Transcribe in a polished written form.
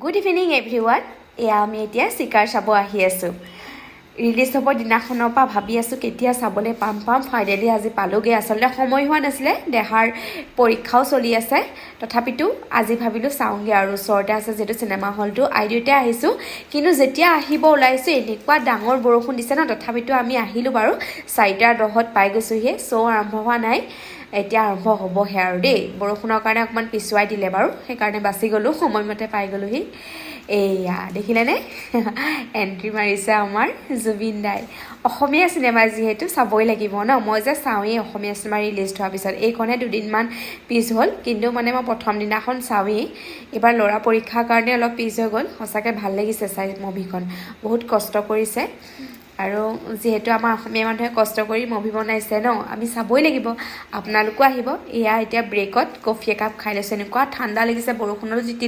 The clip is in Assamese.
Good evening everyone. এয়া আমি এতিয়া চিকাৰ চাব আহি আছোঁ। ৰিলিজ হ'ব দিনাখনৰ পৰা ভাবি আছোঁ কেতিয়া চাবলৈ পাম। ফাইনেলি আজি পালোগৈ। আচলতে সময় হোৱা নাছিলে, দেহাৰ পৰীক্ষাও চলি আছে। তথাপিতো আজি ভাবিলোঁ চাওঁগৈ আৰু ওচৰতে আছে যিহেতু চিনেমা হলটো। আইডিউতে আহিছোঁ, কিন্তু যেতিয়া আহিব ওলাইছোঁ এনেকুৱা ডাঙৰ বৰষুণ দিছে ন, তথাপিতো আমি আহিলোঁ বাৰু। 4:10 পাই গৈছোঁহি। শ্ব' আৰম্ভ হোৱা নাই, এতিয়া আৰম্ভ হ'বহে আৰু দেই। বৰষুণৰ কাৰণে অকণমান পিছুৱাই দিলে বাৰু, সেইকাৰণে বাচি গ'লোঁ, সময়মতে পাই গ'লোহি। এয়া দেখিলেনে এণ্ট্ৰি মাৰিছে আমাৰ জুবিন দাই। অসমীয়া চিনেমা যিহেতু চাবই লাগিব ন। মই যে চাওঁৱেই অসমীয়া চিনেমা ৰিলিজ হোৱাৰ পিছত। এইখনহে দুদিনমান পিছ হ'ল, কিন্তু মানে মই প্ৰথম দিনাখন চাওঁৱেই। এইবাৰ ল'ৰা পৰীক্ষাৰ কাৰণে অলপ পিছ হৈ গ'ল। সঁচাকৈ ভাল লাগিছে চাই মুভিখন, বহুত কষ্ট কৰিছে। আৰু যিহেতু আমাৰ অসমীয়া মানুহে কষ্ট কৰি মুভি বনাইছে ন, আমি চাবই লাগিব। আপোনালোকো আহিব। এয়া এতিয়া ব্ৰেকত কফি একাপ খাই লৈছোঁ। এনেকুৱা ঠাণ্ডা লাগিছে, বৰষুণৰো জিতি